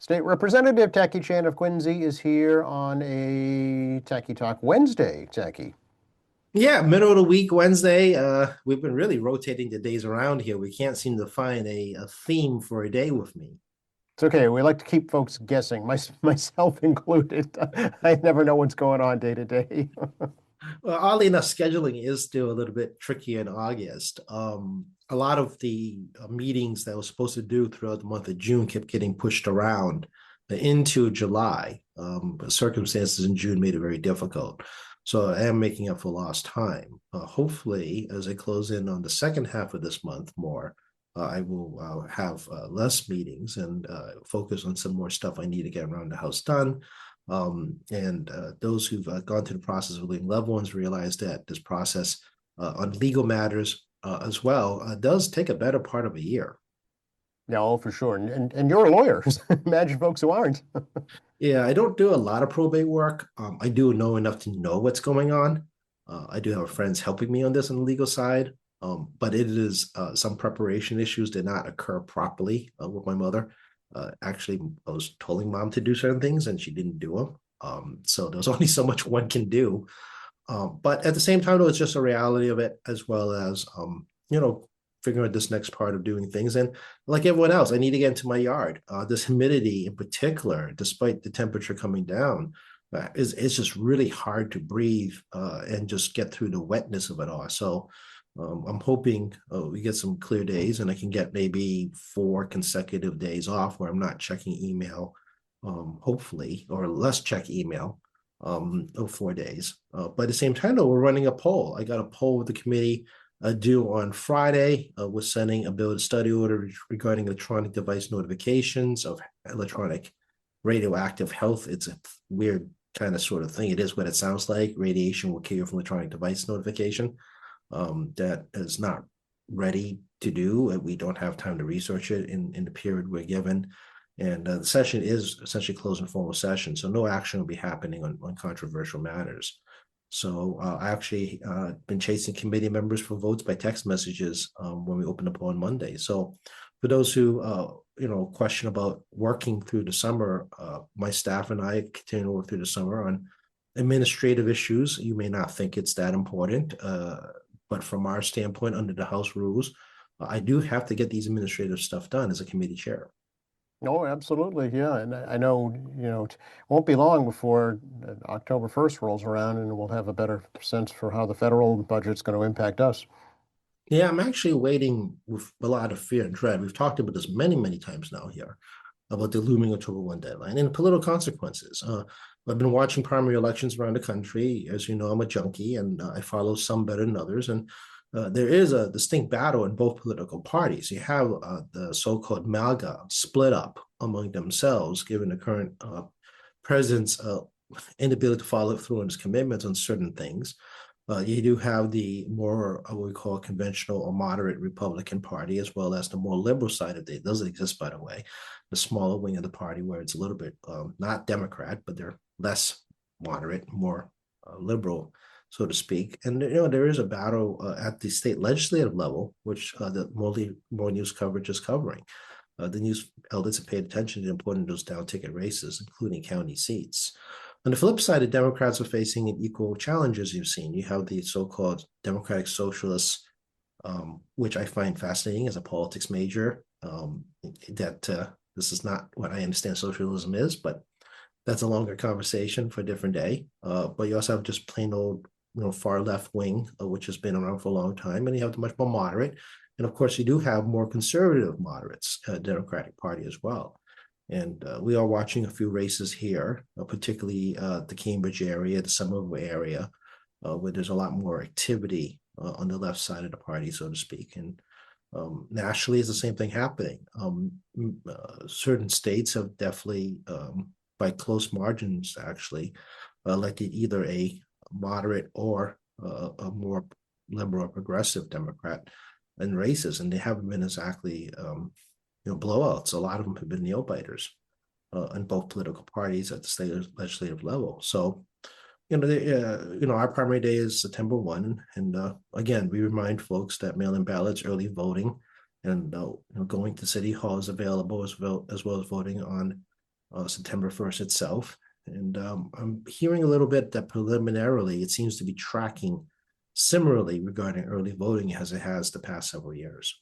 State Representative Tacky Chan of Quincy is here on a Tacky Talk Wednesday, Tacky. Yeah, middle of the week, Wednesday. We've been really rotating the days around here. We can't seem to find a theme for a day with me. It's okay. We like to keep folks guessing, myself included. I never know what's going on day to day. Well, oddly enough, scheduling is still a little bit tricky in August. A lot of the meetings that I was supposed to do throughout the month of June kept getting pushed around into July. But circumstances in June made it very difficult. So I am making up for lost time. Hopefully, as I close in on the second half of this month more, I will have less meetings and focus on some more stuff I need to get around the house done. And those who've gone through the process of leaving loved ones realize that this process on legal matters as well does take a better part of a year. No, for sure. And you're a lawyer. Imagine folks who aren't. Yeah, I don't do a lot of probate work. I do know enough to know what's going on. I do have friends helping me on this on the legal side, but it is some preparation issues did not occur properly with my mother. Actually, I was telling mom to do certain things and she didn't do them. So there's only so much one can do. But at the same time, though, it's just a reality of it, as well as figuring out this next part of doing things. And like everyone else, I need to get into my yard. This humidity, in particular, despite the temperature coming down, is it's just really hard to breathe and just get through the wetness of it all. So I'm hoping we get some clear days, and I can get maybe 4 consecutive days off where I'm not checking email, hopefully, or less check email of 4 days. But at the same time, though, we're running a poll. I got a poll with the committee due on Friday. We're sending a bill to study order regarding electronic device notifications of electronic radioactive health. It's a weird kind of sort of thing. It is what it sounds like. Radiation will kill you from electronic device notification. That is not ready to do. We don't have time to research it in the period we're given. And the session is essentially closed in formal session, so no action will be happening on controversial matters. So I actually been chasing committee members for votes by text messages when we open up on Monday. So for those who question about working through the summer, my staff and I continue to work through the summer on administrative issues. You may not think it's that important, but from our standpoint, under the House rules, I do have to get these administrative stuff done as a committee chair. Oh, absolutely. Yeah. And I know, it won't be long before October 1st rolls around and we'll have a better sense for how the federal budget's going to impact us. Yeah, I'm actually waiting with a lot of fear and dread. We've talked about this many, many times now here about the looming October 1 deadline and the political consequences. I've been watching primary elections around the country. As you know, I'm a junkie and I follow some better than others. And there is a distinct battle in both political parties. You have the so-called MAGA split up among themselves, given the current president's inability to follow through on his commitments on certain things. You do have the more what we call conventional or moderate Republican Party, as well as the more liberal side of it. Doesn't exist, by the way, the smaller wing of the party, where it's a little bit not Democrat, but they're less moderate, more liberal, so to speak. And there is a battle at the state legislative level, which the more news coverage is covering. The news outlets have paid attention to the importance of those down ticket races, including county seats. On the flip side, the Democrats are facing an equal challenges you've seen. You have the so-called Democratic Socialists, which I find fascinating as a politics major. That this is not what I understand socialism is, but that's a longer conversation for a different day. But you also have just plain old, far left wing, which has been around for a long time, and you have the much more moderate. And of course, you do have more conservative moderates, Democratic Party as well. And we are watching a few races here, particularly the Cambridge area, the Somerville area, where there's a lot more activity on the left side of the party, so to speak. And nationally, is the same thing happening. Certain states have definitely, by close margins, actually, elected either a moderate or a more liberal or progressive Democrat in races, and they haven't been exactly blowouts. A lot of them have been nail biters in both political parties at the state legislative level. So, our primary day is September 1. And again, we remind folks that mail-in ballots, early voting, and going to City Hall is available as well as voting on September 1st itself. And I'm hearing a little bit that preliminarily it seems to be tracking similarly regarding early voting as it has the past several years.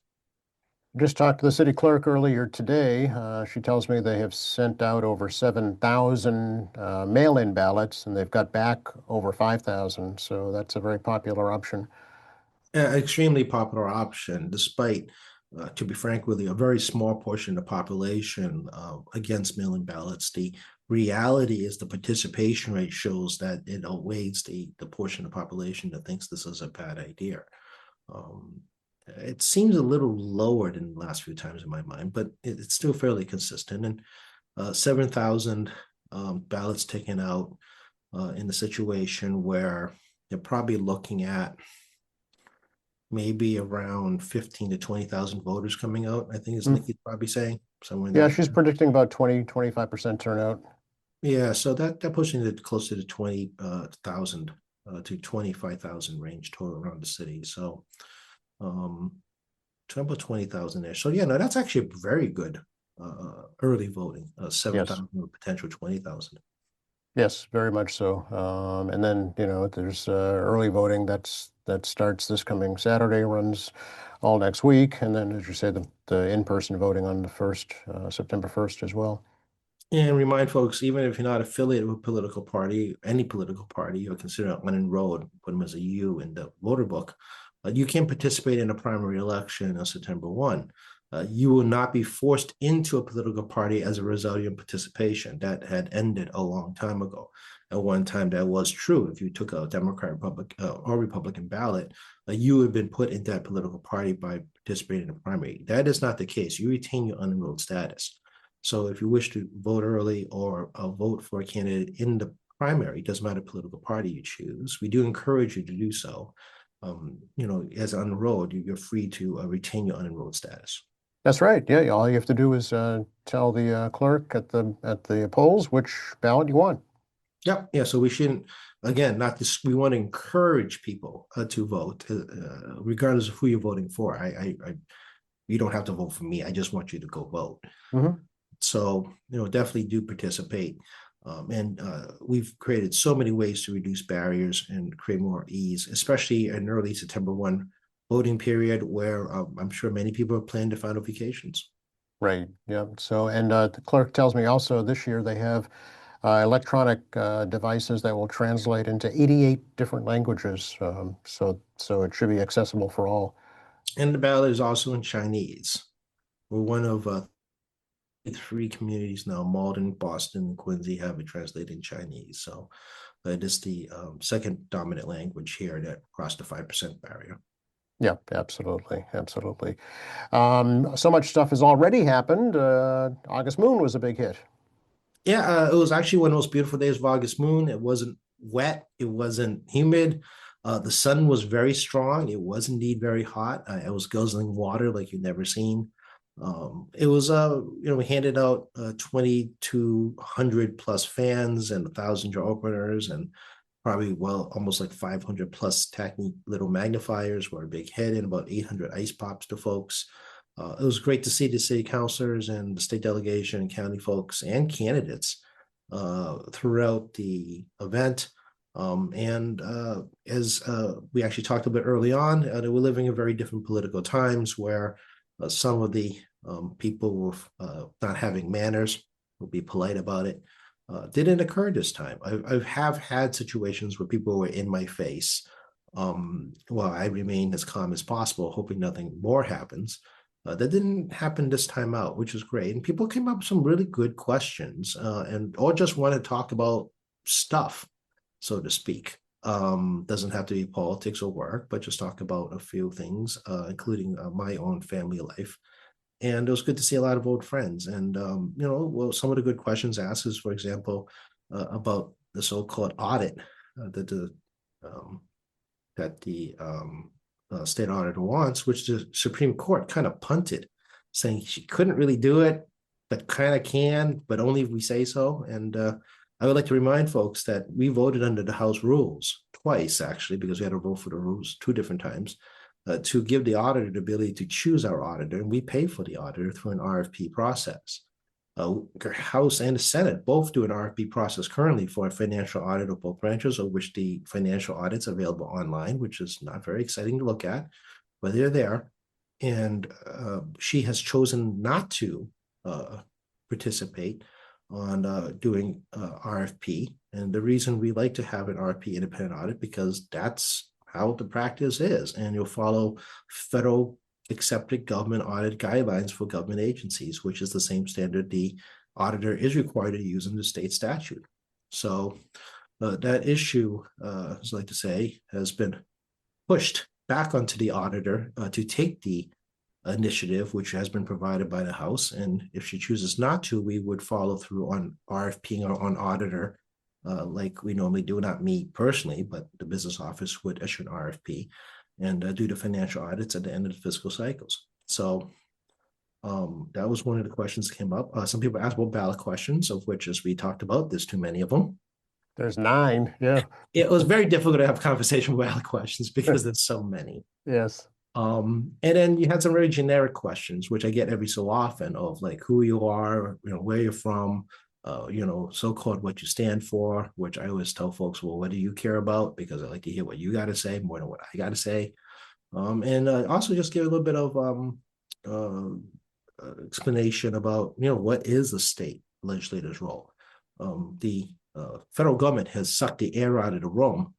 Just talked to the city clerk earlier today. She tells me they have sent out over 7,000 mail-in ballots, and they've got back over 5,000. So that's a very popular option. Extremely popular option, despite, to be frank with you, a very small portion of the population against mail-in ballots. The reality is the participation rate shows that it outweighs the portion of the population that thinks this is a bad idea. It seems a little lower than the last few times in my mind, but it's still fairly consistent. And 7,000 ballots taken out in a situation where they're probably looking at maybe around 15 to 20,000 voters coming out, I think is Nikki's probably saying somewhere in Yeah, that. she's predicting about 25% turnout. Yeah, so that pushing it closer to 20,000 to 25,000 range total around the city. So about 20,000 there. So yeah, no, that's actually very good early voting. 7,000 potential 20,000. Yes, very much so. And then, there's early voting that starts this coming Saturday, runs all next week. And then, as you say, the in-person voting on the September 1st as well. And remind folks, even if you're not affiliated with a political party, any political party, you're considered unenrolled, put them as a U in the voter book, you can participate in a primary election on September 1. You will not be forced into a political party as a result of your participation. That had ended a long time ago. At one time, that was true. If you took a Democrat, or Republican ballot, you had been put into that political party by participating in a primary. That is not the case. You retain your unenrolled status. So if you wish to vote early or vote for a candidate in the primary, it doesn't matter political party you choose. We do encourage you to do so. As unenrolled, you're free to retain your unenrolled status. That's right. Yeah, all you have to do is tell the clerk at the polls which ballot you want. Yep. Yeah. So we shouldn't, again, not this. We want to encourage people to vote, regardless of who you're voting for. You don't have to vote for me. I just want you to go vote. Mm-hmm. So, definitely do participate. And we've created so many ways to reduce barriers and create more ease, especially in early September 1 voting period where I'm sure many people are planning to final vacations. Right. Yeah. So, and the clerk tells me also this year they have electronic devices that will translate into 88 different languages. So it should be accessible for all. And the ballot is also in Chinese. We're one of 3 communities now, Malden, Boston, and Quincy, have it translated in Chinese. So it is the second dominant language here that crossed the 5% barrier. Yeah, absolutely. Absolutely. So much stuff has already happened. August Moon was a big hit. Yeah, it was actually one of the most beautiful days of August Moon. It wasn't wet. It wasn't humid. The sun was very strong. It was indeed very hot. It was guzzling water like you've never seen. It was, we handed out 2,200 plus fans and 1,000 jar openers and probably, almost like 500 plus tiny little magnifiers were a big hit and about 800 ice pops to folks. It was great to see the city councilors and the state delegation and county folks and candidates throughout the event. As we actually talked a bit early on, we're living in very different political times where some of the people with not having manners, will be polite about it, didn't occur this time. I have had situations where people were in my face. While I remain as calm as possible, hoping nothing more happens. That didn't happen this time out, which was great. And people came up with some really good questions or just want to talk about stuff, so to speak. Doesn't have to be politics or work, but just talk about a few things, including my own family life. And it was good to see a lot of old friends. And, some of the good questions asked is, for example, about the so-called audit that the state auditor wants, which the Supreme Court kind of punted, saying she couldn't really do it, but kind of can, but only if we say so. And I would like to remind folks that we voted under the House rules twice, actually, because we had to vote for the rules 2 different times, to give the auditor the ability to choose our auditor, and we pay for the auditor through an RFP process. House and the Senate both do an RFP process currently for a financial audit of both branches, of which the financial audit's available online, which is not very exciting to look at, but they're there. And she has chosen not to participate on doing RFP. And the reason we like to have an RFP independent audit, because that's how the practice is. And you'll follow federal accepted government audit guidelines for government agencies, which is the same standard the auditor is required to use in the state statute. So that issue, as I like to say, has been pushed back onto the auditor to take the initiative, which has been provided by the House. And if she chooses not to, we would follow through on RFPing or on auditor, like we normally do, not me personally, but the business office would issue an RFP and do the financial audits at the end of the fiscal cycles. So that was one of the questions that came up. Some people asked about ballot questions, of which, as we talked about, there's too many of them. There's 9. Yeah. It was very difficult to have a conversation with ballot questions because there's so many. Yes. And then you had some very generic questions, which I get every so often, of like who you are, where you're from, so-called what you stand for, which I always tell folks, well, what do you care about? Because I like to hear what you got to say more than what I got to say. And also just give a little bit of explanation about, what is the state legislator's role? The federal government has sucked the air out of the room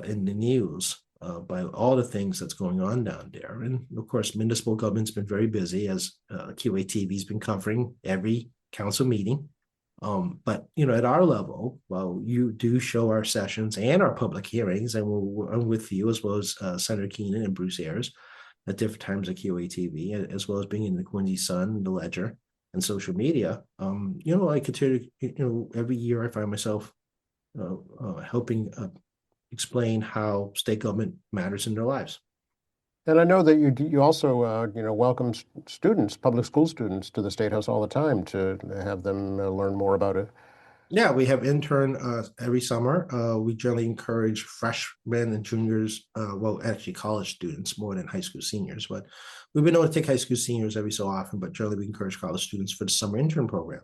in the news by all the things that's going on down there. And of course, municipal government's been very busy, as QATV's been covering every council meeting. But at our level, well, you do show our sessions and our public hearings, and I'm with you, as well as Senator Keenan and Bruce Ayers at different times at QATV, as well as being in the Quincy Sun, the Ledger, and social media. I continue, every year I find myself helping explain how state government matters in their lives. And I know that you also welcome students, public school students, to the State House all the time to have them learn more about it. Yeah, we have intern every summer. We generally encourage freshmen and juniors, well, actually college students more than high school seniors, but we've been able to take high school seniors every so often, but generally we encourage college students for the summer intern program.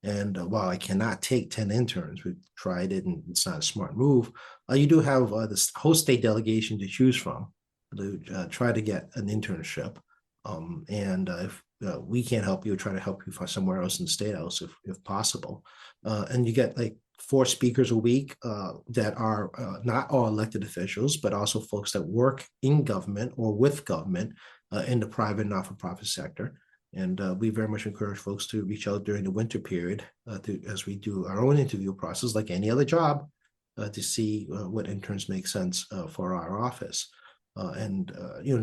And while I cannot take 10 interns, we've tried it and it's not a smart move, you do have this whole state delegation to choose from to try to get an internship. And if we can't help you, try to help you find somewhere else in the State House if possible. And you get like 4 speakers a week that are not all elected officials, but also folks that work in government or with government in the private not-for-profit sector. And we very much encourage folks to reach out during the winter period as we do our own interview process, like any other job, to see what interns make sense for our office. And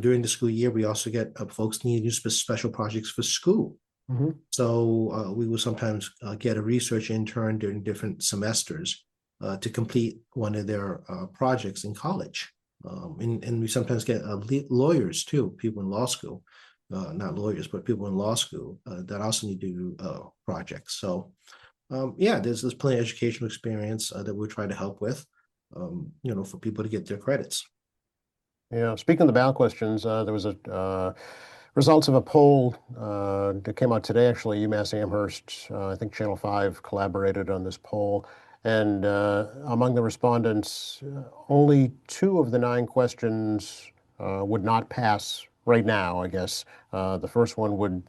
during the school year, we also get folks needing special projects for school. Mm-hmm. So we will sometimes get a research intern during different semesters to complete one of their projects in college. And we sometimes get lawyers too, people in law school, not lawyers, but people in law school that also need to do projects. So there's plenty of educational experience that we try to help with, for people to get their credits. Yeah, speaking of the ballot questions, there was a results of a poll that came out today, actually. UMass Amherst, I think Channel 5 collaborated on this poll. And among the respondents, only 2 of the 9 questions would not pass right now, I guess. The first one would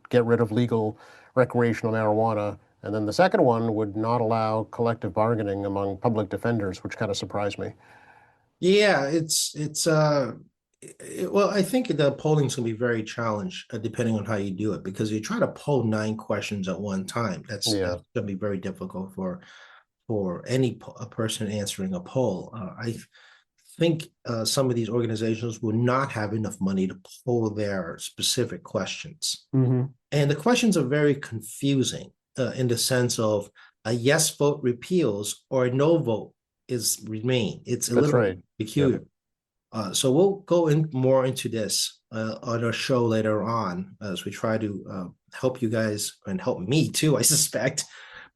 get rid of legal recreational marijuana. And then the second one would not allow collective bargaining among public defenders, which kind of surprised me. Yeah, well, I think the polling's gonna be very challenged depending on how you do it, because you try to poll 9 questions at one time. That's gonna be very difficult for a person answering a poll. I think some of these organizations will not have enough money to poll their specific questions. Mm-hmm. And the questions are very confusing in the sense of a yes vote repeals or a no vote is remain. It's a little peculiar. So we'll go more into this on our show later on as we try to help you guys and help me too, I suspect.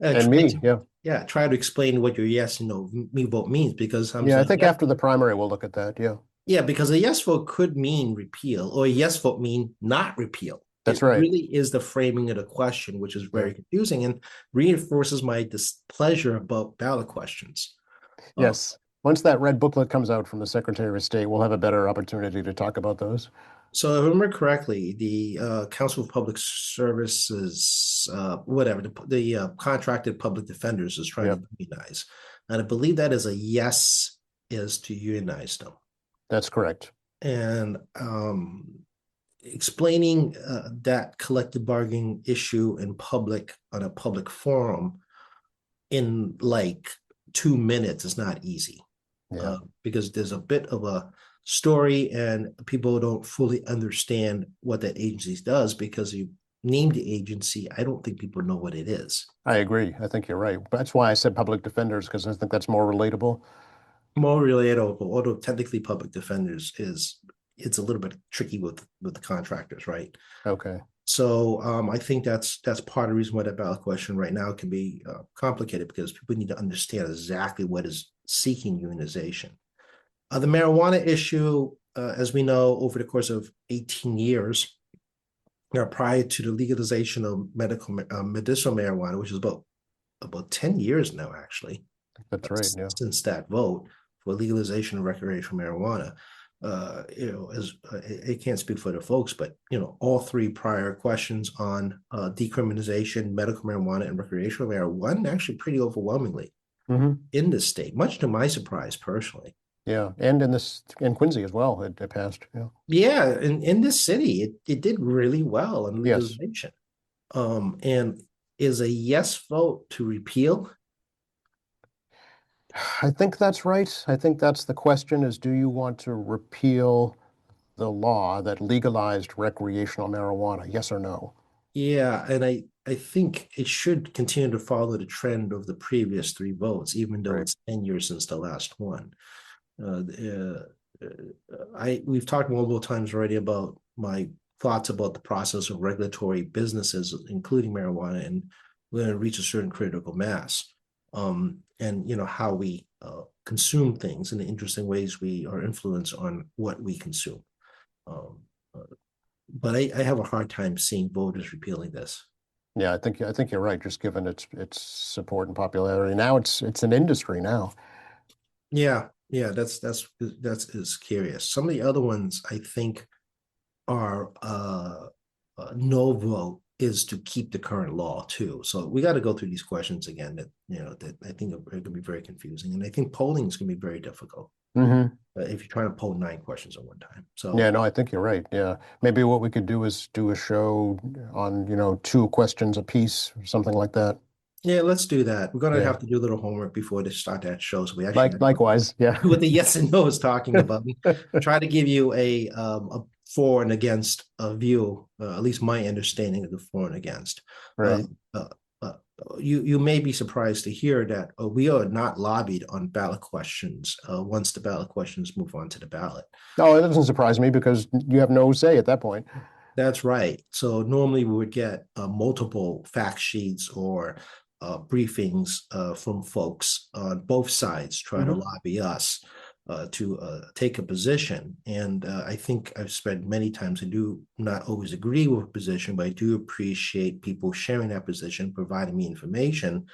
And me, yeah. Try to explain what your yes and no vote means, because I think after the primary we'll look at that. Yeah. Yeah, because a yes vote could mean repeal, or a yes vote mean not repeal. That's It right. really is the framing of the question, which is Yeah. very confusing and reinforces my displeasure about ballot questions. Uh, Yes. Once that red booklet comes out from the Secretary of State, we'll have a better opportunity to talk about those. so, if I remember correctly, the Council of Public Services, whatever, the contracted public defenders is trying Yeah, to unionize. And I believe that is a yes, is to unionize them. that's correct. And explaining that collective bargaining issue in public on a public forum in like 2 minutes is not easy Yeah, because there's a bit of a story and people don't fully understand what that agency does because you name the agency. I don't think people know what it is. I agree. I think you're right. That's why I said public defenders, because I think that's more relatable. More relatable, although technically public defenders is it's a little bit tricky with the contractors, right? Okay. So I think that's part of the reason why that ballot question right now can be complicated because people need to understand exactly what is seeking unionization. The marijuana issue, as we know, over the course of 18 years, prior to the legalization of medicinal marijuana, which is about 10 years now, actually, That's right. Yeah. since that vote for legalization of recreational marijuana. As I can't speak for the folks, but all three prior questions on decriminalization, medical marijuana, and recreational marijuana won actually pretty overwhelmingly Hmm. in this state, much to my surprise personally. Yeah. And in Quincy as well, it passed. Yeah. Yeah, in this city, it did really well in Yes. legalization. And is a yes vote to repeal. I think that's right. I think that's the question is, do you want to repeal the law that legalized recreational marijuana? Yes or no? Yeah, and I think it should continue to follow the trend of the previous three votes, even though Right. it's 10 years since the last one. Uh, we've talked multiple times already about my thoughts about the process of regulatory businesses, including marijuana, and we're going to reach a certain critical mass. And how we consume things and the interesting ways we are influenced on what we consume. Um, uh, but I have a hard time seeing voters repealing this. Yeah, I think you're right, just given its support and popularity. Now it's an industry now. Yeah, yeah, that's is curious. Some of the other ones I think are no vote is to keep the current law too. So we got to go through these questions again that that I think are going to be very confusing, and I think polling is going to be very difficult Hmm. if you're trying to poll 9 questions at one time. So Yeah, no, I think you're right. Yeah. Maybe what we could do is do a show on, two questions a piece or something like that. yeah, let's do that. We're going to Yeah. have to do a little homework before they start that show, so we actually know Likewise. Yeah. what the yes and no is talking about. Try to give you a for and against view, at least my understanding of the for and against. Uh, Right. uh, uh, you may be surprised to hear that we are not lobbied on ballot questions once the ballot questions move on to the ballot. No, it doesn't surprise me because you have no say at that point. That's right. So normally we would get multiple fact sheets or briefings from folks on both sides try to Hmm. lobby us to take a position. And I think I've said many times I do not always agree with a position, but I do appreciate people sharing that position, providing me information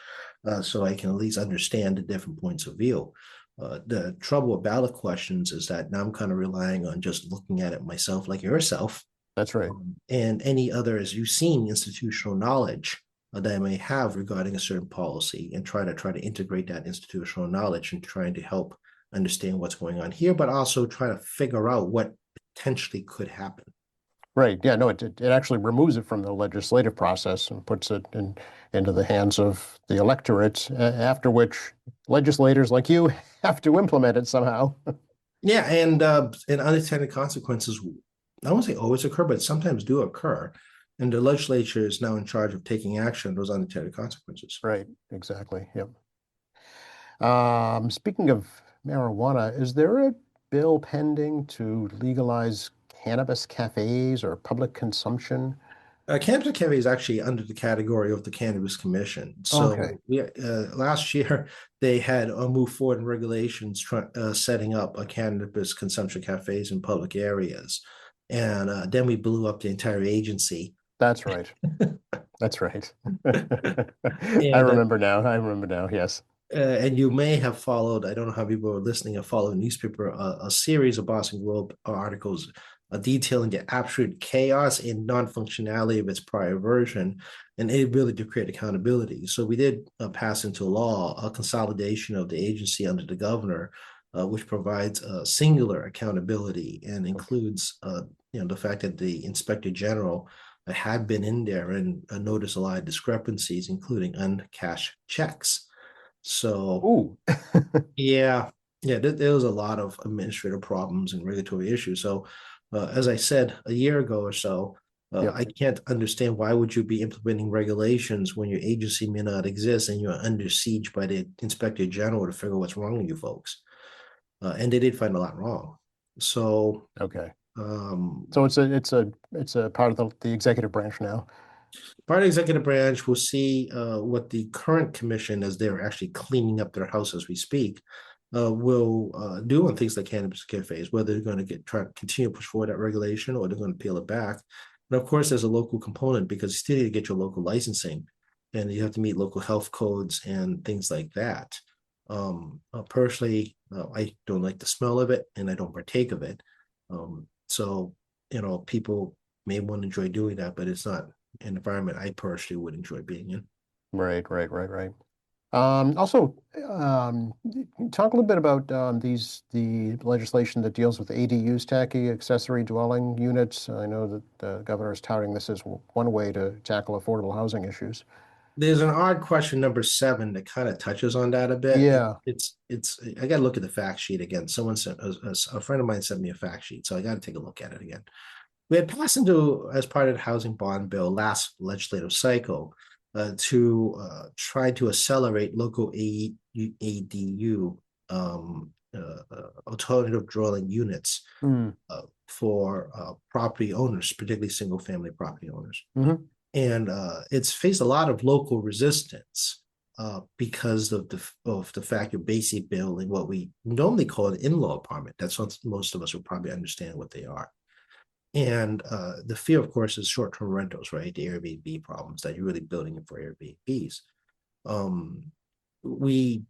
so I can at least understand the different points of view. The trouble with ballot questions is that now I'm kind of relying on just looking at it myself, like yourself, That's right. and any other, as you've seen, institutional knowledge that I may have regarding a certain policy, and try to integrate that institutional knowledge and trying to help understand what's going on here, but also try to figure out what potentially could happen. Right. Yeah, no, it actually removes it from the legislative process and puts it into the hands of the electorate, after which legislators like you have to implement it somehow. Yeah, and unintended consequences, I won't say always occur, but sometimes do occur. And the legislature is now in charge of taking action on those unintended consequences. Right. Exactly. Yep. Speaking of marijuana, is there a bill pending to legalize cannabis cafes or public consumption? Cannabis Cafe is actually under the category of the Cannabis Commission. Okay. So we last year they had moved forward in regulations setting up a cannabis consumption cafes in public areas, and then we blew up the entire agency That's right. That's right. I And remember now. I remember now. Yes. and you may have followed, I don't know how people are listening, have followed newspaper, a series of Boston Globe articles detailing the absolute chaos and non-functionality of its prior version, and it really to create accountability. So we did pass into law a consolidation of the agency under the governor, which provides singular accountability and includes, the fact that the inspector general had been in there and noticed a lot of discrepancies, including uncashed checks. So Ooh. yeah, yeah, there was a lot of administrative problems and regulatory issues. So as I said a year ago or so, Yep. I can't understand why would you be implementing regulations when your agency may not exist and you're under siege by the inspector general to figure out what's wrong with you folks. And they did find a lot wrong. So Okay. um, So it's a part of the executive branch now. part of the executive branch will see what the current commission, as they're actually cleaning up their house as we speak, will do on things like cannabis cafes, whether they're going to try to continue to push forward that regulation or they're going to peel it back. And of course, there's a local component because you still need to get your local licensing and you have to meet local health codes and things like that. Personally, I don't like the smell of it and I don't partake of it. So, people may want to enjoy doing that, but it's not an environment I personally would enjoy being in. Right, right, right, right. Also, talk a little bit about the legislation that deals with ADUs, tacky accessory dwelling units. I know that the governor is touting this as one way to tackle affordable housing issues. There's an odd question number 7 that kind of touches on that a bit. Yeah. It's I got to look at the fact sheet again. Someone sent a friend of mine sent me a fact sheet, so I got to take a look at it again. We had passed into as part of the housing bond bill last legislative cycle to try to accelerate local ADU alternative dwelling units Mm. for property owners, particularly single family property owners. Hmm. And it's faced a lot of local resistance because of the fact you're basically building what we normally call an in-law apartment. That's what most of us will probably understand what they are. And the fear, of course, is short-term rentals, right? The Airbnb problems that you're really building it for Airbnbs. We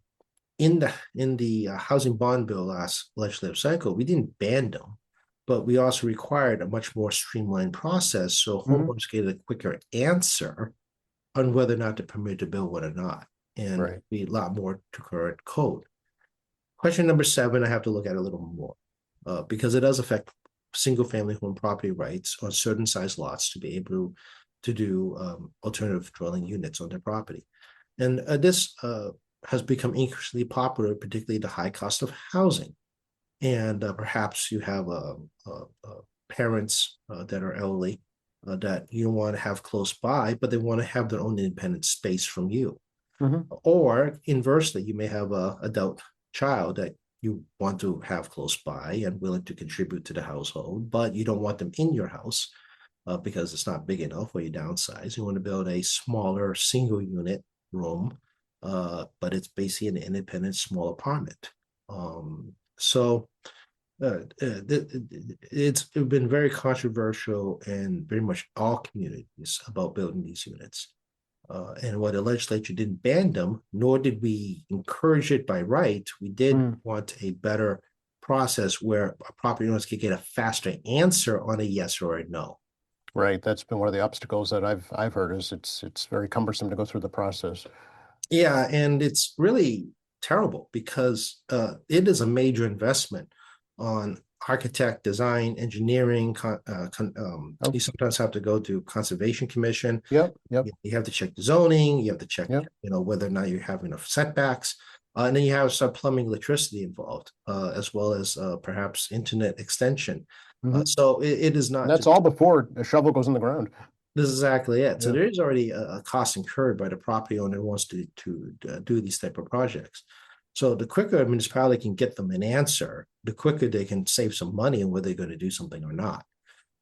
in the housing bond bill last legislative cycle, we didn't ban them, but we also required a much more streamlined process so Hmm. homeowners get a quicker answer on whether or not to permit to build one or not, and Right. be a lot more to current code. Question number 7, I have to look at a little more because it does affect single family home property rights on certain size lots to be able to do alternative dwelling units on their property. And this has become increasingly popular, particularly the high cost of housing. And perhaps you have parents that are elderly that you don't want to have close by, but they want to have their own independent space from you. Hmm. Or inversely, you may have a adult child that you want to have close by and willing to contribute to the household, but you don't want them in your house because it's not big enough or you downsize. You want to build a smaller single unit room, but it's basically an independent small apartment. So it's been very controversial in very much all communities about building these units. And while the legislature didn't ban them, nor did we encourage it by right, we did Mm. want a better process where property owners could get a faster answer on a yes or a no. Right. That's been one of the obstacles that I've heard is it's very cumbersome to go through the process. Yeah, and it's really terrible because it is a major investment on architect, design, engineering. Oh, You sometimes have to go to conservation commission. yep, yep, You have to check the zoning. You have to check, yep. whether or not you're having enough setbacks. And then you have some plumbing, electricity involved, as well as perhaps internet extension. Hmm. So it is not That's just all before a shovel goes in the ground. this is exactly it. So Yeah. there is already a cost incurred by the property owner who wants to do these type of projects. So the quicker a municipality can get them an answer, the quicker they can save some money on whether they're going to do something or not.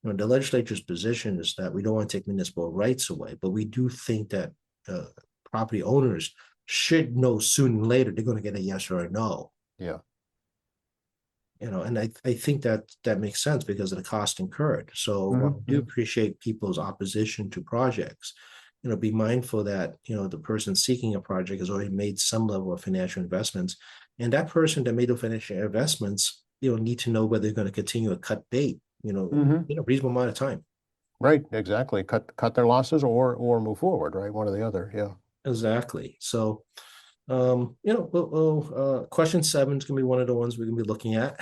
The legislature's position is that we don't want to take municipal rights away, but we do think that uh, property owners should know sooner than later they're going to get a yes or a no. Yeah. And I think that that makes sense because of the cost incurred. So while I do Hmm. appreciate people's opposition to projects, be mindful that, the person seeking a project has already made some level of financial investments. And that person that made the financial investments, need to know whether they're going to continue to cut bait, Hmm. in a reasonable amount of time. Right, exactly. Cut their losses or move forward, right? One or the other. Yeah. Exactly. So, question 7 is going to be one of the ones we're going to be looking at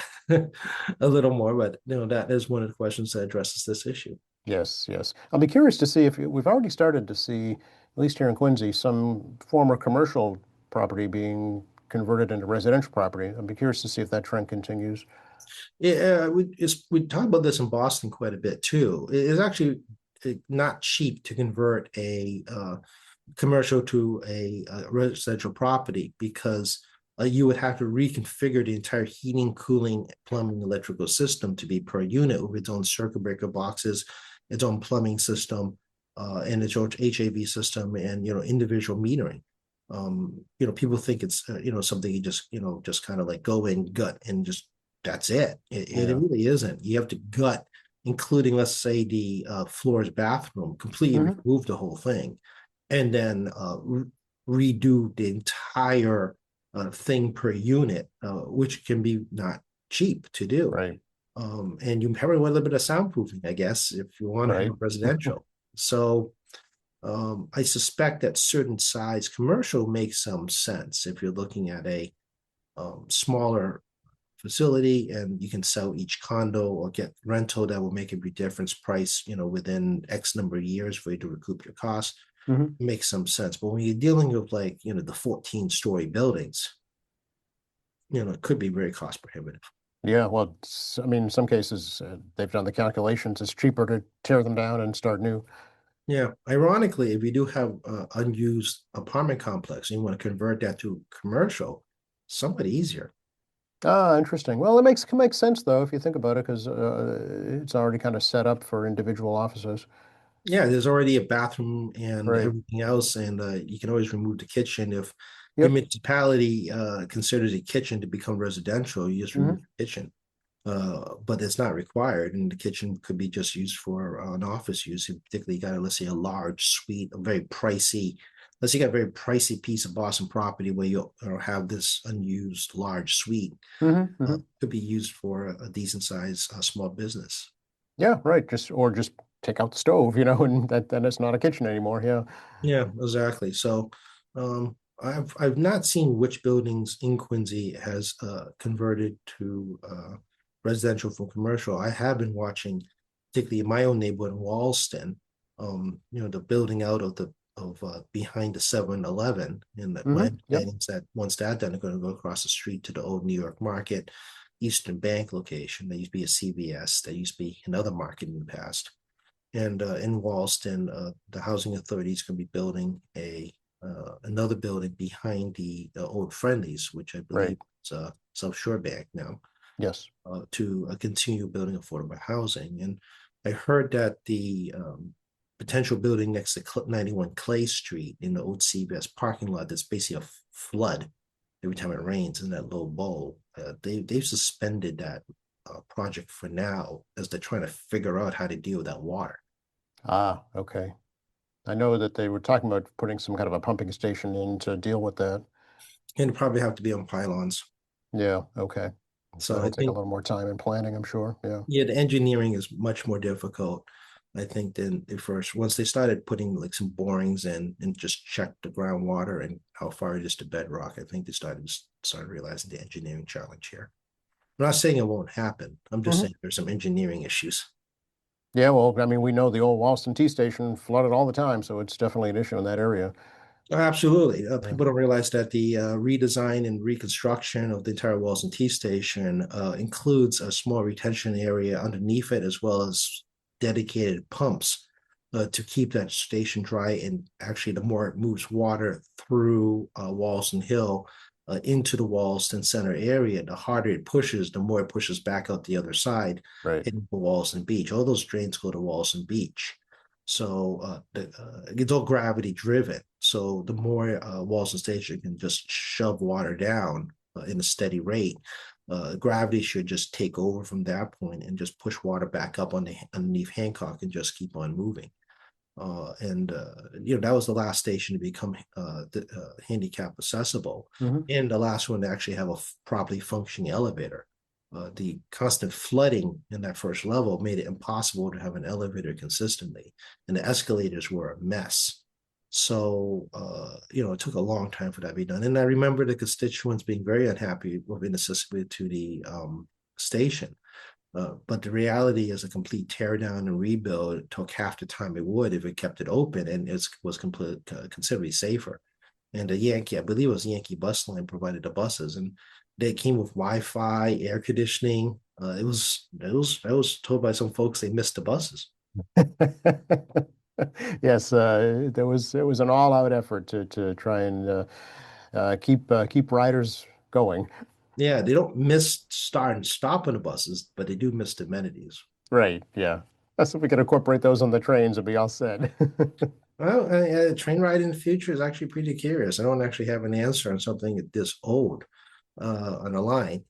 a little more, but that is one of the questions that addresses this issue. Yes, yes. I'll be curious to see if we've already started to see, at least here in Quincy, some former commercial property being converted into residential property. I'll be curious to see if that trend continues. Yeah, we talk about this in Boston quite a bit too. It's actually not cheap to convert a commercial to a residential property because you would have to reconfigure the entire heating, cooling, plumbing, electrical system to be per unit with its own circuit breaker boxes, its own plumbing system, and its own HAV system, and individual metering. People think it's something you just kind of like go in gut and just that's it. It Yeah. really isn't. You have to gut, including let's say the floor's bathroom, completely Hmm. remove the whole thing and then redo the entire thing per unit, which can be not cheap to do. Right, And you have a little bit of soundproofing, I guess, if you want to have right. residential. So I suspect that certain size commercial makes some sense if you're looking at a smaller facility and you can sell each condo or get rental that will make a big difference price, within X number of years for you to recoup your costs Hmm. makes some sense. But when you're dealing with like, the 14-story buildings, it could be very cost prohibitive. Yeah, well, I mean, in some cases, they've done the calculations. It's cheaper to tear them down and start new. Yeah. Ironically, if you do have unused apartment complex and you want to convert that to commercial, somewhat easier. Ah, interesting. Well, can make sense though if you think about it, because it's already kind of set up for individual offices. Yeah, there's already a bathroom and Right. everything else, and you can always remove the kitchen if the Yep. municipality considers a kitchen to become residential. You just remove Hmm. the kitchen, but it's not required, and the kitchen could be just used for an office use. You particularly got, let's say, a large suite, a very pricey. Let's say you got a very pricey piece of Boston property where you have this unused large suite. Hmm. Hmm. Could be used for a decent sized small business. Yeah, right. Just take out the stove, and then it's not a kitchen anymore. Yeah. Yeah, exactly. So, I've not seen which buildings in Quincy has converted to residential from commercial. I have been watching, particularly in my own neighborhood in Walston, the building out of the of behind the 7-Eleven, and that my Yep. understanding is that once that's done, they're going to go across the street to the old New York Market, Eastern Bank location. There used to be a CVS. There used to be another market in the past. And in Walston, the housing authority is going to be building another building behind the old Friendlies, which I believe Right. is South Shore Bank now, Yes. to continue building affordable housing. And I heard that the potential building next to 91 Clay Street in the old CVS parking lot that's basically a flood every time it rains in that low bowl. They've suspended that project for now as they're trying to figure out how to deal with that water. Ah, okay. I know that they were talking about putting some kind of a pumping station in to deal with that. And probably have to be on pylons. Yeah, okay. So I That'll take a think, little more time and planning, I'm sure. Yeah. yeah, the engineering is much more difficult, I think, than the first. Once they started putting like some borings in and just check the groundwater and how far it is to bedrock, I think they started realizing the engineering challenge here. I'm not saying it won't happen. I'm just Hmm. saying there's some engineering issues. Yeah, well, I mean, we know the old Walston T station flooded all the time, so it's definitely an issue in that area. Absolutely. Yeah. People don't realize that the redesign and reconstruction of the entire Wilson T station includes a small retention area underneath it, as well as dedicated pumps to keep that station dry. And actually, the more it moves water through Walston Hill into the Walston Center area, the harder it pushes, the more it pushes back out the other side, Right. hitting Walston Beach. All those drains go to Walston Beach. So it's all gravity driven. So the more Walls Station can just shove water down, in a steady rate, gravity should just take over from that point and just push water back up on underneath Hancock and just keep on moving. That was the last station to become handicap accessible, Hmm. and the last one to actually have a properly functioning elevator. The constant flooding in that first level made it impossible to have an elevator consistently, and the escalators were a mess. So, it took a long time for that to be done. And I remember the constituents being very unhappy with inaccessibility to the station. But the reality is a complete tear down and rebuild took half the time it would if it kept it open, and it was considerably safer. And the Yankee, I believe it was Yankee Bus Line provided the buses, and they came with Wi-Fi, air conditioning. I was told by some folks they missed the buses. Yes, it was an all-out effort to try and keep riders going. Yeah, they don't miss start and stop on the buses, but they do miss the amenities. Right, yeah. That's if we could incorporate those on the trains, it'd be all set. Well, train ride in the future is actually pretty curious. I don't actually have an answer on something this old on the line.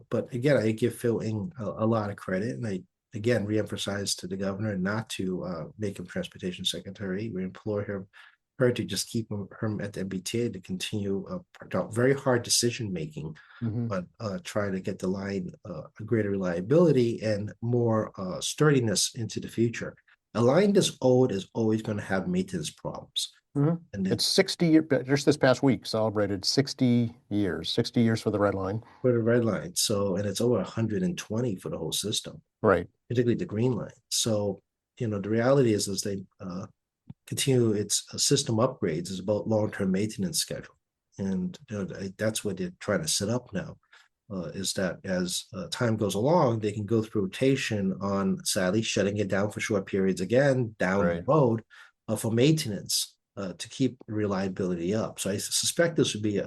But again, I give Phil Ing a lot of credit, and I again reemphasize to the governor not to make him transportation secretary. We implore her to just keep him at the MBTA to continue very hard decision making, Hmm. but try to get the line a greater reliability and more sturdiness into the future. A line this old is always going to have maintenance problems, Hmm. and It's it's 60 years, just this past week celebrated 60 years for the Red Line. for the red line. So, and it's over 120 for the whole system, Right, particularly the green line. So, the reality is as they continue its system upgrades is about long-term maintenance schedule. And that's what they're trying to set up now. Is that as time goes along, they can go through rotation on sadly shutting it down for short periods again down the right. road for maintenance to keep reliability up. So I suspect this would be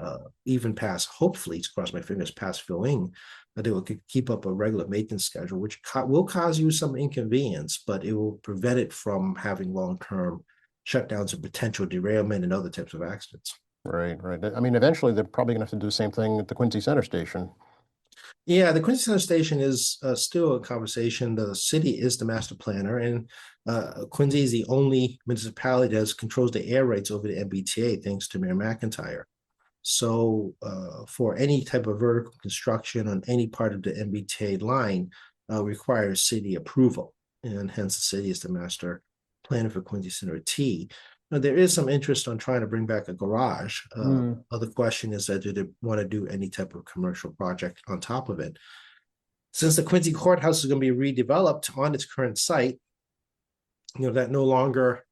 even past, hopefully, to cross my fingers, past filling, that they will keep up a regular maintenance schedule, which will cause you some inconvenience, but it will prevent it from having long-term shutdowns and potential derailment and other types of accidents. Right, right. I mean, eventually they're probably going to have to do the same thing at the Quincy Center Station. Yeah, the Quincy Center Station is still a conversation. The city is the master planner, and Quincy is the only municipality that controls the air rights over the MBTA, thanks to Mayor McIntyre. So, for any type of vertical construction on any part of the MBTA line, requires city approval, and hence the city is the master planner for Quincy Center T. Now, there is some interest on trying to bring back a garage. Mm, Other question is that do they want to do any type of commercial project on top of it? Since the Quincy Courthouse is going to be redeveloped on its current site, that no longer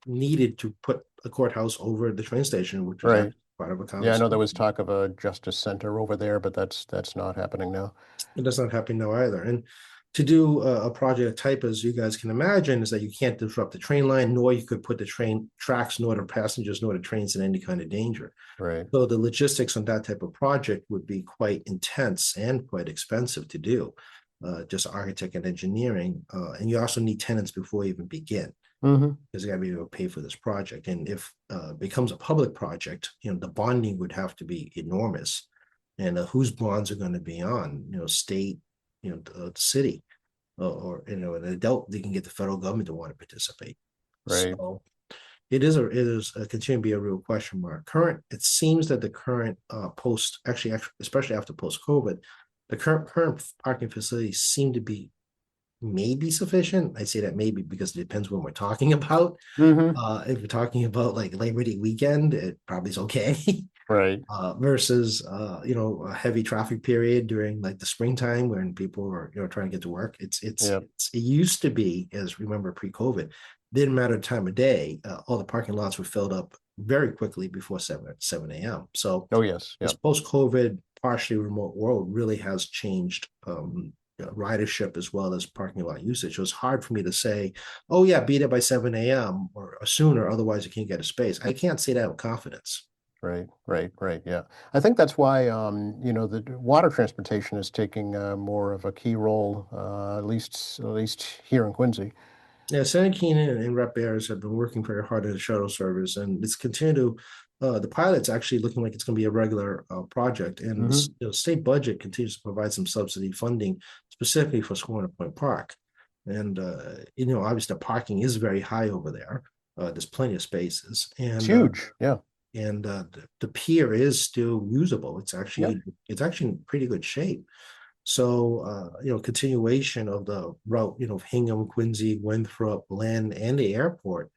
needed to put a courthouse over the train station, which was right. actually part of a Yeah, I know there conversation. was talk of a Justice Center over there, but that's not happening now. It does not happen now either. And to do a project type, as you guys can imagine, is that you can't disrupt the train line, nor you could put the train tracks, nor the passengers, nor the trains in any kind of danger. Right. So the logistics on that type of project would be quite intense and quite expensive to do, just architect and engineering. And you also need tenants before you even begin, Hmm. because you got to be able to pay for this project. And if it becomes a public project, the bonding would have to be enormous. And whose bonds are going to be on, state, the city, or an adult, they can get the federal government to want to participate. Right. So it is continuing to be a real question mark. It seems that the current post actually, especially after post COVID, the current parking facilities seem to be maybe sufficient. I say that maybe because it depends when we're talking about. Hmm. If we're talking about like Labor Day weekend, it probably is okay. Right. Versus a heavy traffic period during like the springtime when people are trying to get to work. Yeah. It used to be, as remember pre-COVID, didn't matter the time of day, all the parking lots were filled up very quickly before 7 a.m. So Oh, yes. this Yeah. post-COVID, partially remote world really has changed ridership as well as parking lot usage. So it's hard for me to say, oh yeah, be there by 7 a.m. or sooner, otherwise you can't get a space. I can't say that with confidence. Right. Right. Right. Yeah. I think that's why the water transportation is taking more of a key role, at least here in Quincy. Yeah, Senator Keenan and Rep Ayers have been working very hard in the shuttle service, and it's continued to The pilot's actually looking like it's going to be a regular project, and Hmm. the state budget continues to provide some subsidy funding specifically for Squanah Point Park. And obviously the parking is very high over there. There's plenty of spaces, It's and huge. Yeah. the pier is still usable. Yep. It's actually in pretty good shape. So continuation of the route, of Hingham, Quincy, Winthrop, Lynn, and the airport,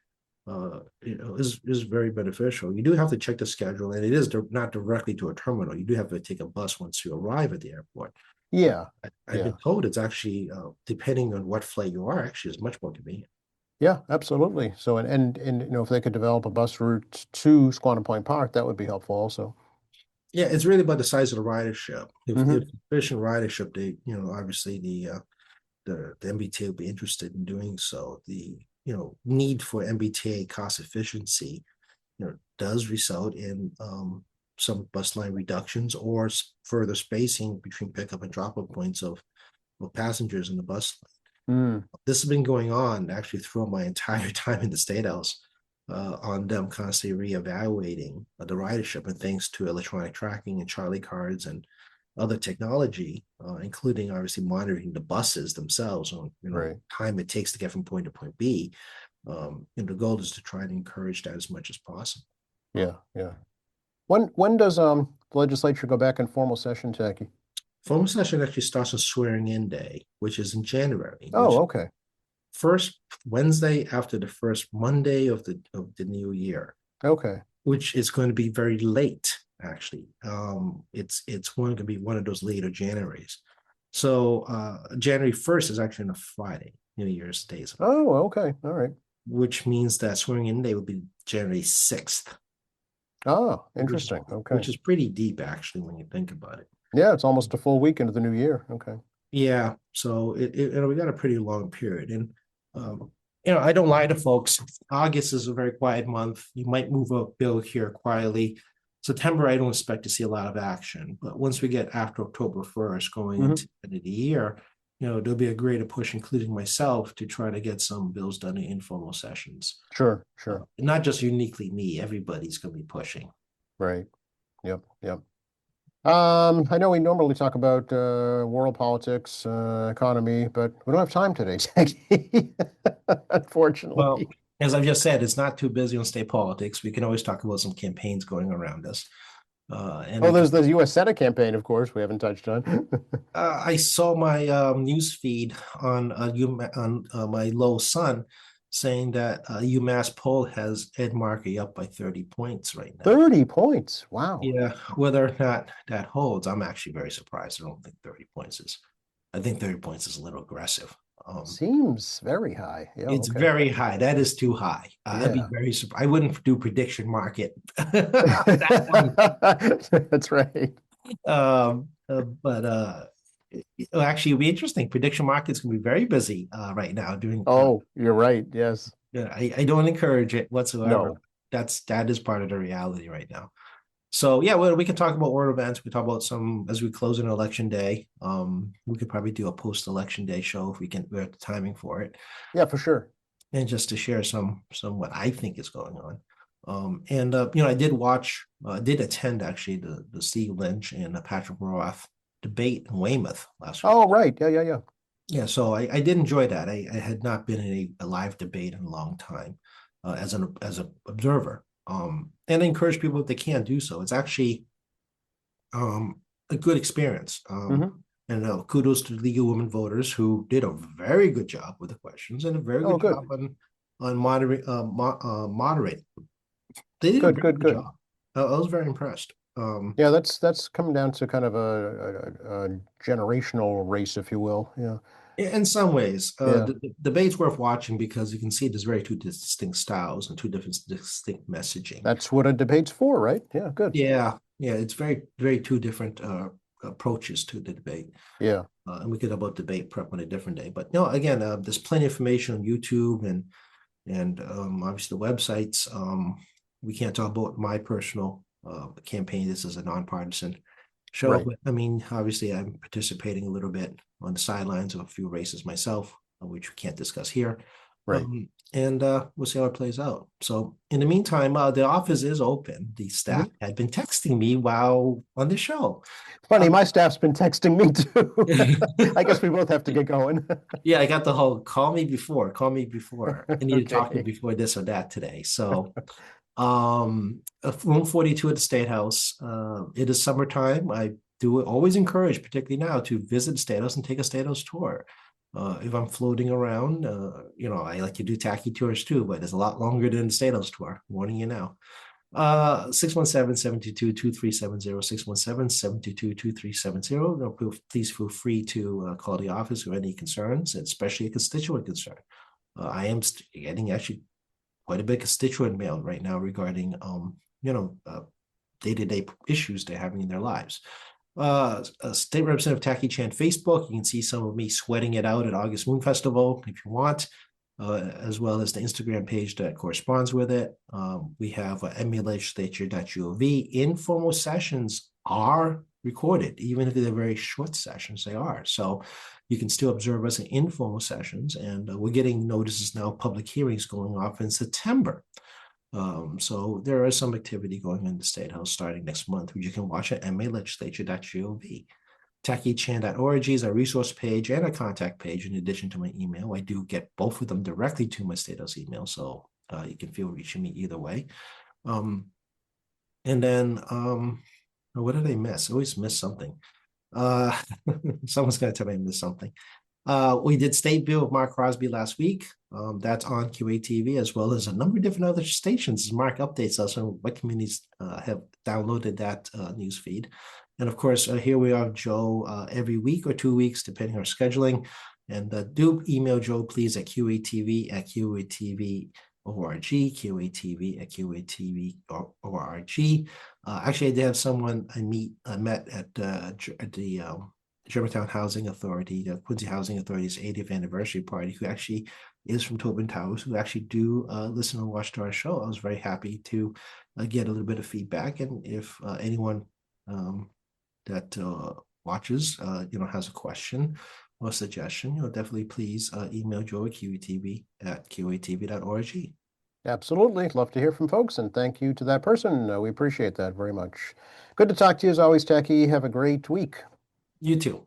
is very beneficial. You do have to check the schedule, and it is not directly to a terminal. You do have to take a bus once you arrive at the airport. Yeah. I've Yeah. been told it's actually, depending on what flight you are, actually is much more convenient. Yeah, absolutely. So, and if they could develop a bus route to Squantum Point Park, that would be helpful also. Yeah, it's really about the size of the ridership. If Hmm. efficient ridership, they, obviously the MBTA will be interested in doing so. The need for MBTA cost efficiency, does result in some bus line reductions or further spacing between pickup and drop off points of passengers in the bus. Mm, This has been going on actually throughout my entire time in the State House, on them constantly reevaluating the ridership, and thanks to electronic tracking and Charlie cards and other technology, including obviously monitoring the buses themselves on right. time it takes to get from point to point B. And the goal is to try and encourage that as much as possible. Yeah. Yeah. When does the legislature go back in formal session, Tacky? Formal session actually starts on swearing in day, which is in January, Oh, which okay. first Wednesday after the first Monday of the new year, Okay. which is going to be very late. Actually, it's going to be one of those later Januaries. So January 1st is actually on a Friday, New Year's Day, Oh, okay. All right. which means that swearing in day will be January 6th, Oh, which is interesting. Okay. which is pretty deep actually when you think about it. Yeah, it's almost a full week into the new year. Okay. Yeah, so we got a pretty long period, and um, I don't lie to folks. August is a very quiet month. You might move a bill here quietly. September, I don't expect to see a lot of action, but once we get after October 1st, going Hmm. into the end of the year, there'll be a greater push, including myself, to try to get some bills done in informal sessions. Sure. Sure. Not just uniquely me. Everybody's going to be pushing. Right. Yep. Yep. I know we normally talk about world politics, economy, but we don't have time today, Jackie. Well, Unfortunately. as I've just said, it's not too busy on state politics. We can always talk about some campaigns going around us. And Oh, we there's can. the U.S. Senate campaign, of course, we haven't touched on. I saw my news feed on my low son saying that UMass poll has Ed Markey up by 30 points right now. 30 points. Wow. Yeah, whether or not that holds, I'm actually very surprised. I don't think 30 points is. I think 30 points is a little aggressive. Seems very high. Yeah, It's okay. very high. That is too high. I'd be Yeah. very surprised. I wouldn't do prediction market on that one. That's right. But it'll actually be interesting. Prediction markets can be very busy right now doing. Oh, you're right. Yes. Yeah, I don't encourage it whatsoever. No. That is part of the reality right now. So yeah, well, we can talk about world events. We talk about some as we close in election day. We could probably do a post-election day show if we have the timing for it, Yeah, for sure. and just to share some what I think is going on. And I did attend actually the Steve Lynch and Patrick Roth debate in Weymouth last week. Oh, right. Yeah, yeah, yeah. Yeah, so I did enjoy that. I had not been in a live debate in a long time, as an observer. And I encourage people if they can do so. It's actually a good experience. Hmm. And kudos to the League of Women Voters who did a very good job with the questions and a very Oh, good good. job on moderating. They did a Good, very good, good good. job. I was very impressed. Yeah, that's coming down to kind of a generational race, if you will. Yeah. In some ways, Yeah. the debate's worth watching because you can see there's very two distinct styles and two different distinct messaging. That's what a debate's for, right? Yeah, good. Yeah, it's very two different approaches to the debate. Yeah. And we could have about debate prep on a different day. But no, again, there's plenty of information on YouTube and obviously the websites. We can't talk about my personal campaign. This is a nonpartisan show, Right. but I mean, obviously, I'm participating a little bit on the sidelines of a few races myself, which we can't discuss here. Right. And we'll see how it plays out. So in the meantime, the office is open. The staff Mhm. had been texting me while on the show. Funny, Um, my staff's been texting me too. I guess we both have to get going. yeah, I got the whole call me before. I need to talk to you Okay. before this or that today. So room 42 at the State House. It is summertime. I do always encourage, particularly now, to visit the State House and take a State House tour. If I'm floating around, I like to do tacky tours too, but it's a lot longer than the State House tour. Warning you now. 617-722-2370, 617-722-2370. Please feel free to call the office with any concerns, especially a constituent concern. I am getting actually quite a bit of constituent mail right now regarding day-to-day issues they're having in their lives. State Representative Taki Chan Facebook. You can see some of me sweating it out at August Moon Festival if you want, as well as the Instagram page that corresponds with it. We have malegislature.gov. Informal sessions are recorded, even if they're very short sessions, they are. So you can still observe us in informal sessions, and we're getting notices now, public hearings going off in September. So there is some activity going in the State House starting next month, which you can watch at malegislature.gov. TakiChan.org is our resource page and a contact page in addition to my email. I do get both of them directly to my State House email, so you can feel reaching me either way. And then what did I miss? I always miss something. Someone's going to tell me I missed something. We did State Bill with Mark Crosby last week. That's on QATV, as well as a number of different other stations. Mark updates us on what communities have downloaded that news feed. And of course, here we are, Joe, every week or 2 weeks, depending on our scheduling. And do email Joe, please, at QATV at QATV.org, QATV at QATV.org. Actually, I did have someone I met at the Germantown Housing Authority, the Quincy Housing Authority's 80th anniversary party, who actually is from Tobin Towers, who actually do listen and watch to our show. I was very happy to get a little bit of feedback. And if anyone that watches, has a question or suggestion, definitely please email Joe at QATV at QATV.org. Absolutely. Love to hear from folks, and thank you to that person. We appreciate that very much. Good to talk to you as always, Tacky. Have a great week. You too.